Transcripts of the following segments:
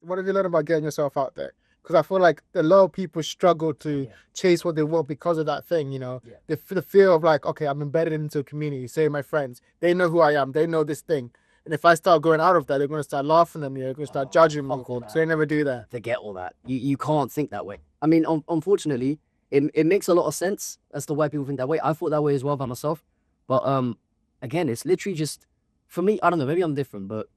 what have you learned about getting yourself out there? Because I feel like a lot of people struggle to chase what they want because of that thing, you know, the fear of like, okay, I'm embedded into a community, say my friends, they know who I am, they know this thing. And if I start going out of that, they're going to start laughing at me, they're going to start judging me. So they never do that. Forget all that. You can't think that way. I mean, unfortunately, it makes a lot of sense as to why people think that way. I thought that way as well by myself. But again, it's literally just, for me, I don't know, maybe I'm different, but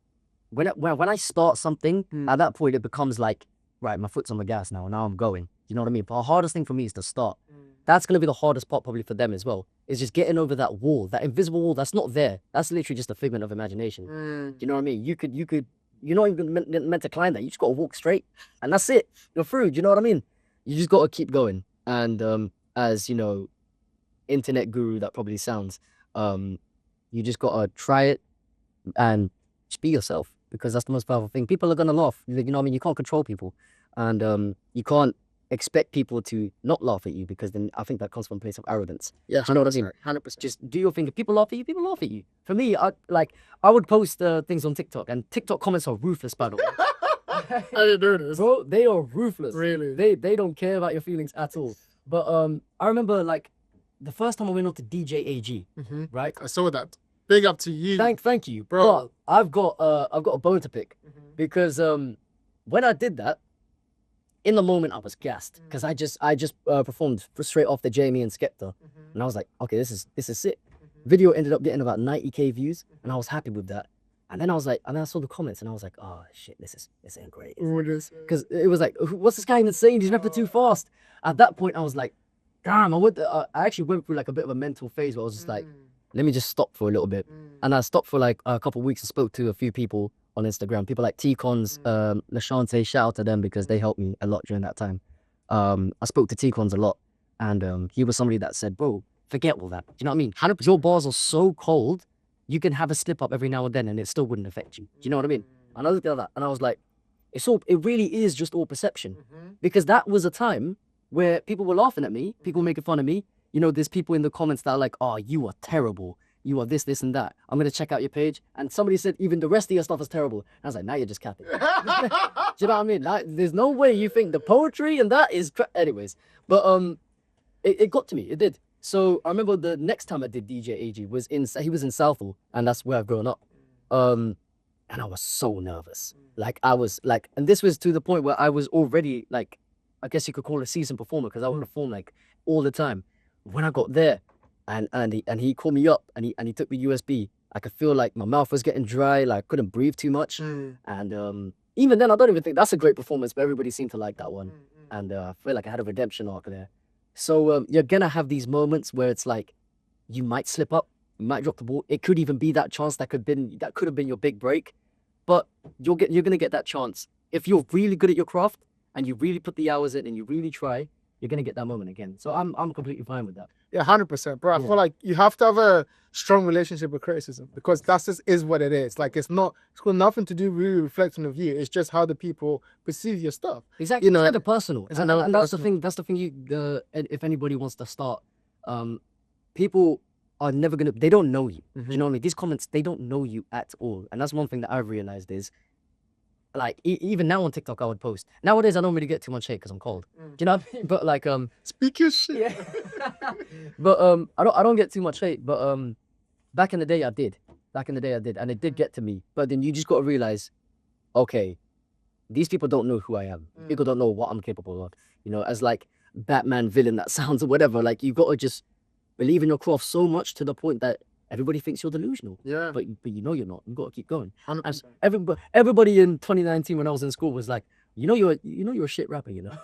when I start something, at that point, it becomes like, right, my foot's on the gas now I'm going. You know what I mean? But the hardest thing for me is to start. That's going to be the hardest part probably for them as well. Is just getting over that wall, that invisible wall that's not there. That's literally just a figment of imagination. You know what I mean? You're not even meant to climb that. You just got to walk straight and that's it. You're through. Do you know what I mean? You just got to keep going. And as, you know, internet guru that probably sounds, you just got to try it and just be yourself, because that's the most powerful thing. People are going to laugh. You know what I mean? You can't control people. And you can't expect people to not laugh at you, because then I think that comes from a place of arrogance. Yeah, I know what I mean. 100%. Just do your thing. If people laugh at you, people laugh at you. For me, I would post things on TikTok, and TikTok comments are ruthless, by the way. I didn't do this. Bro, they are ruthless. Really? They don't care about your feelings at all. But I remember like the first time I went on to DJ AG, right? I saw that. Big up to you. Thank you, bro. But I've got a bone to pick, because when I did that, in the moment I was gassed, because I just performed straight off the Jamie and Skepta, and I was like, okay, this is sick. Video ended up getting about 90K views, and I was happy with that. And then I saw the comments, and I was like, oh shit, this ain't great. Because it was like, what's this guy even saying? He's rapping too fast. At that point, I was like, damn. I actually went through like a bit of a mental phase where I was just like, let me just stop for a little bit. And I stopped for like a couple of weeks and spoke to a few people on Instagram. People like T-Cons, Lashante, shout out to them because they helped me a lot during that time. I spoke to T-Cons a lot, and he was somebody that said, bro, forget all that. Do you know what I mean? 100%. Your bars are so cold, you can have a slip up every now and then and it still wouldn't affect you. Do you know what I mean? And I looked at that and I was like, it really is just all perception. Because that was a time where people were laughing at me, people making fun of me. You know, there's people in the comments that are like, oh, you are terrible. You are this, and that. I'm going to check out your page. And somebody said, even the rest of your stuff is terrible. And I was like, now you're just capping. Do you know what I mean? Like, there's no way you think the poetry and that is... Anyways. But it got to me. It did. So I remember the next time I did DJ AG he was in Southall, and that's where I've grown up. And I was so nervous. Like, I was like... And this was to the point where I was already, like, I guess you could call it a seasoned performer, because I would perform, like, all the time. When I got there, and he called me up, and he took the USB. I could feel like my mouth was getting dry, like I couldn't breathe too much. And even then, I don't even think that's a great performance, but everybody seemed to like that one. And I feel like I had a redemption arc there. So you're gonna have these moments where it's like you might slip up, you might drop the ball. It could even be that chance that could have been your big break, but you're gonna get that chance if you're really good at your craft and you really put the hours in and you really try. You're gonna get that moment again. So I'm completely fine with that. Yeah, 100%, bro. I feel like you have to have a strong relationship with criticism, because that just is what it is. Like, it's got nothing to do with really reflecting of you. It's just how the people perceive your stuff. Exactly. You know, it's personal. And that's the thing. That's the thing. If anybody wants to start, people are never gonna. They don't know you. You know what I mean? These comments, they don't know you at all. And that's one thing that I've realized is, like, even now on TikTok, I would post. Nowadays, I don't really get too much hate because I'm cold. Do you know what I mean? But like, speak your shit. Yeah. But I don't get too much hate. But back in the day, I did. And it did get to me. But then you just got to realize, okay, these people don't know who I am. People don't know what I'm capable of. You know, as like Batman villain that sounds or whatever. Like, you got to just believe in your craft so much to the point that everybody thinks you're delusional. Yeah. But you know you're not. You got to keep going. As everybody in 2019 when I was in school was like, you know you're a shit rapper, you know.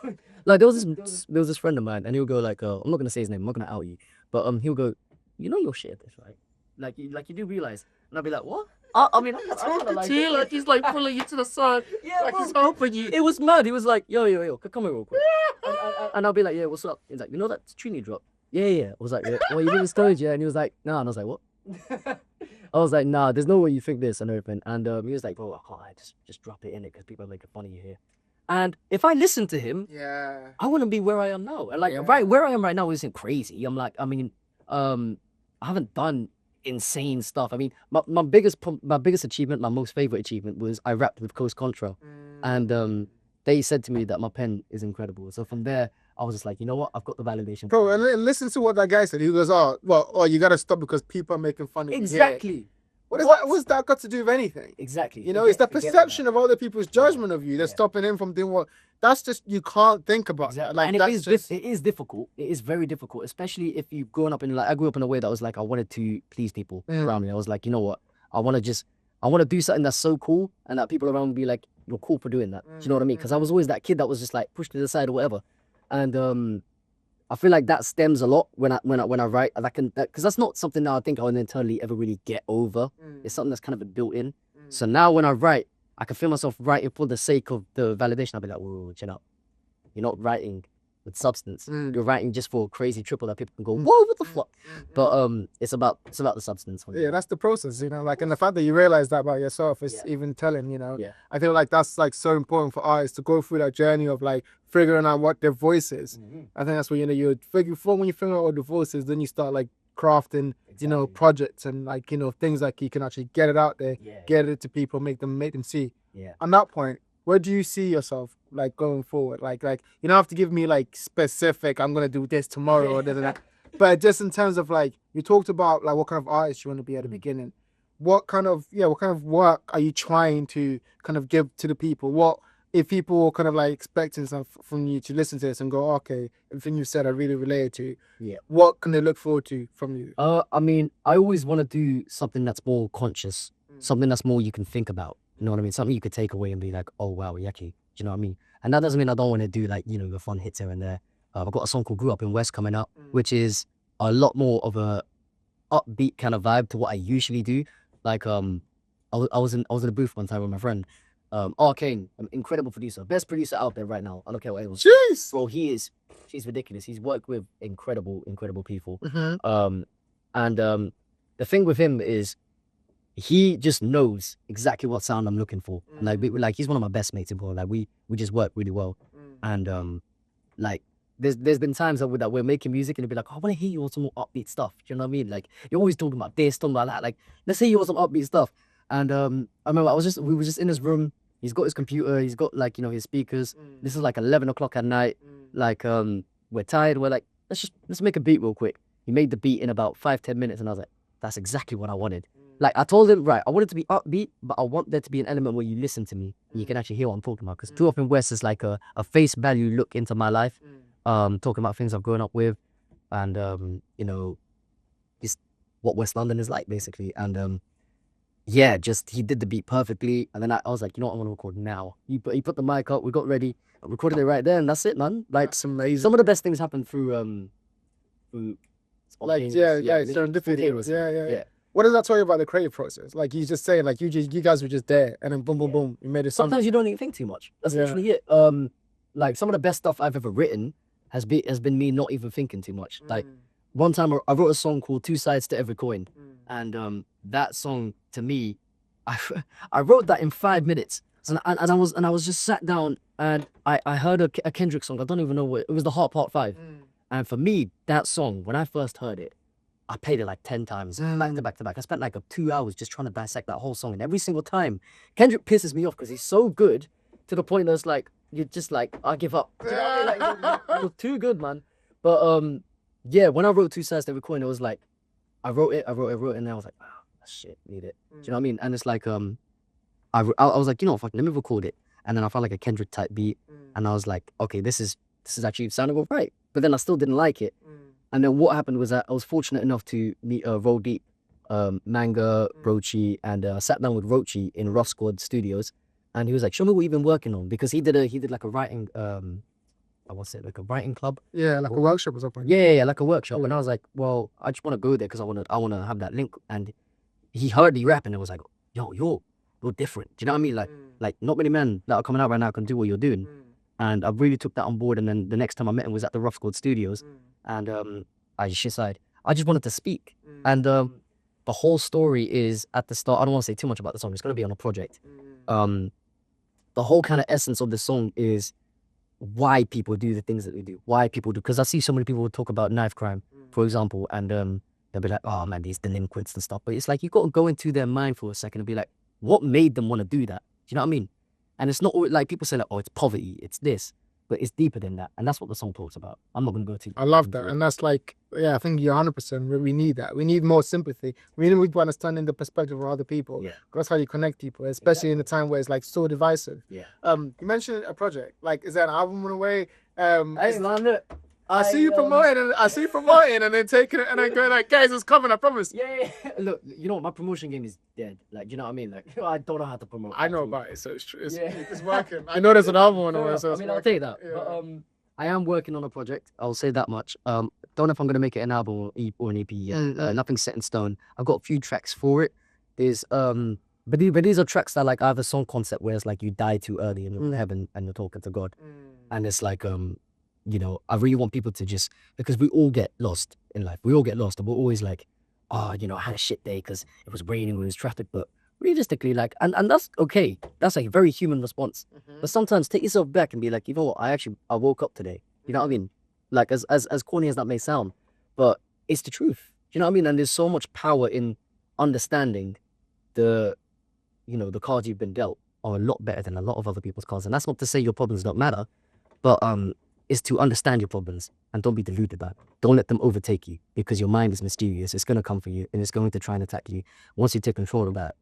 Like, there was this friend of mine, and he'll go like, I'm not gonna say his name, I'm not gonna out you, but he'll go, you know you're shit at this, right? Like you do realize, and I'll be like, what? I mean, I'm talking to you like he's like pulling you to the side, like he's helping you. It was mad. He was like, yo, come here real quick. and I'll be like, yeah, what's up? He's like, you know that tune you dropped? Yeah. I was like, yeah. Well, you didn't stage, yeah? And he was like, nah. And I was like, what? I was like, nah, there's no way you think this and everything. And he was like, bro, I can't just drop it in it because people are making fun of you here. And if I listened to him, I wouldn't be where I am now. And like, right where I am right now isn't crazy. I'm like, I mean, I haven't done insane stuff. I mean, my biggest achievement, my most favorite achievement was I rapped with Coast Contra, and they said to me that my pen is incredible. So from there, I was just like, you know what, I've got the validation. Bro, and listen to what that guy said. He goes, "Oh, well, oh, you gotta stop because people are making fun of you." Exactly. What's that got to do with anything? Exactly. You know, it's the perception of other people's judgment of you that's stopping him from doing what. That's just, you can't think about that. Like, and that's it is difficult. It is very difficult, especially if you've grown up in, like, I grew up in a way that was like, I wanted to please people around me. I was like, you know what, I want to do something that's so cool, and that people around me be like, you're cool for doing that. Do you know what I mean? Because I was always that kid that was just like pushed to the side or whatever, and I feel like that stems a lot when I write. Because that's not something that I think I'll internally ever really get over. It's something that's kind of built in. So now when I write, I can feel myself writing for the sake of the validation. I'll be like, whoa, chill out. You're not writing with substance. You're writing just for a crazy triple that people can go, whoa, what the fuck? But it's about the substance. Yeah, that's the process, you know, like, and the fact that you realize that about yourself is even telling, you know. I feel like that's like so important for artists to go through that journey of like figuring out what their voice is. I think that's when, you know, when you figure out what the voice is, then you start like crafting, you know, projects and like, you know, things like you can actually get it out there, get it to people, make them see. On that point, where do you see yourself like going forward? Like you don't have to give me like specific, I'm gonna do this tomorrow or that. But just in terms of like, you talked about like what kind of artist you want to be at the beginning. What kind of work are you trying to kind of give to the people? What if people are kind of like expecting something from you to listen to this and go, okay, everything you said I really related to. What can they look forward to from you? I mean, I always want to do something that's more conscious, something that's more you can think about. You know what I mean? Something you could take away and be like, oh wow, yucky. Do you know what I mean? And that doesn't mean I don't want to do like, you know, the fun hits here and there. I've got a song called Grew Up in West coming up, which is a lot more of a upbeat kind of vibe to what I usually do. Like I was in a booth one time with my friend. Arcane, an incredible producer, best producer out there right now. I don't care what anyone says. Jeez, bro, she's ridiculous. He's worked with incredible people. And the thing with him is he just knows exactly what sound I'm looking for. And like he's one of my best mates in the world. Like we just work really well. And like there's been times that we're making music and it'll be like, oh, I want to hear you on some more upbeat stuff. Do you know what I mean? Like you're always talking about this, talking about that. Like let's hear you on some upbeat stuff. And I remember we were just in his room. He's got his computer. He's got like, you know, his speakers. This is like 11 o'clock at night. Like we're tired. We're like, let's make a beat real quick. He made the beat in about 5-10 minutes, and I was like, that's exactly what I wanted. Like I told him, right, I want it to be upbeat, but I want there to be an element where you listen to me and you can actually hear what I'm talking about. Because Grew Up in West is like a face value look into my life, talking about things I've grown up with, and you know, just what West London is like basically. And yeah, just he did the beat perfectly, and then I was like, you know what, I want to record now. He put the mic up, we got ready, I recorded it right there, and that's it, man. Like that's amazing. Some of the best things happen through like serendipity. Yeah. What does that tell you about the creative process? Like you just say, like you guys were just there, and then boom, boom, boom, you made it. Sometimes you don't even think too much. That's literally it. Like some of the best stuff I've ever written has been me not even thinking too much. Like one time I wrote a song called Two Sides to Every Coin, and that song to me, I wrote that in 5 minutes, and I was just sat down and I heard a Kendrick song. I don't even know what it was. The Heart Part 5, and for me that song, when I first heard it, I played it like 10 times, back to back to back. I spent like 2 hours just trying to dissect that whole song. And every single time, Kendrick pisses me off because he's so good to the point that it's like, you're just like, I give up. You know what I mean? Like, you're too good, man. But yeah, when I wrote Two Sides to Every Coin, it was like, I wrote it, and I was like, oh, shit, need it. Do you know what I mean? And it's like, I was like, you know, fuck, let me record it. And then I found like a Kendrick type beat. And I was like, okay, this is actually sounding all right. But then I still didn't like it. And then what happened was that I was fortunate enough to meet Roll Deep, Manga, Rochi, and sat down with Rochi in Rough Squad Studios, and he was like, "Show me what you've been working on," because he did like a writing, what's it, like a writing club? Yeah, like a workshop or something. Yeah, like a workshop. And I was like, well, I just want to go there because I want to have that link. And he heard me rap and it was like, yo, you're different. Do you know what I mean? Like not many men that are coming out right now can do what you're doing. And I really took that on board. And then the next time I met him was at the Rough Squad Studios. And I just wanted to speak. And the whole story is at the start. I don't want to say too much about the song. It's going to be on a project. The whole kind of essence of the song is why people do the things that they do. Why people do. Because I see so many people talk about knife crime, for example. And they'll be like, oh man, these delinquents and stuff. But it's like you got to go into their mind for a second and be like, what made them want to do that? Do you know what I mean? And it's not like people say like, oh, it's poverty, it's this, but it's deeper than that, and that's what the song talks about. I'm not gonna go I love that, into it. and that's like, yeah, I think you're 100%. We need that. We need more sympathy. We need people understanding the perspective of other people. Yeah. That's how you connect people, especially in the time where it's like so divisive. Yeah. You mentioned a project. Like, is there an album on the way? Hey man, look, I see you promoting, and I see you promoting, and then taking it, and then going like, guys, it's coming. I promise. yeah. Look, you know what? My promotion game is dead. Like, you know what I mean? Like, I don't know how to promote. I know actually. about it, so it's true. It's, Yeah. it's working. I know there's an album on the No, way, no, so I it's mean, I'll working. take that. Yeah. But I am working on a project. I'll say that much. Don't know if I'm gonna make it an album or an EP yet. Nothing's set in stone. I've got a few tracks for it. There's but these are tracks that like I have a song concept where it's like you die too early in heaven and you're talking to God, and it's like you know, I really want people to just, because we all get lost in life. We all get lost, and we're always like, oh, you know, I had a shit day because it was raining, it was traffic, but realistically, like, and that's okay. That's like a very human response. But sometimes take yourself back and be like, you know what, I woke up today. You know what I mean? Like, as corny as that may sound, but it's the truth. You know what I mean? And there's so much power in understanding the, you know, the cards you've been dealt are a lot better than a lot of other people's cards. And that's not to say your problems don't matter, but is to understand your problems and don't be deluded by it. Don't let them overtake you, because your mind is mysterious. It's going to come for you and it's going to try and attack you once you take control of that.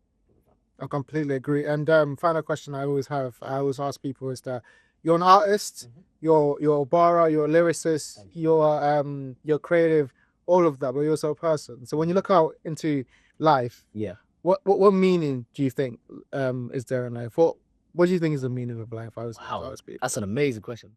I completely agree. And final question I always ask people is that you're an artist, you're a barra, you're a lyricist, you're creative, all of that, but you're also a person. So when you look out into life, Yeah. what meaning do you think is there in life? What do you think is the meaning of life? I was Wow. speaking. That's an amazing question.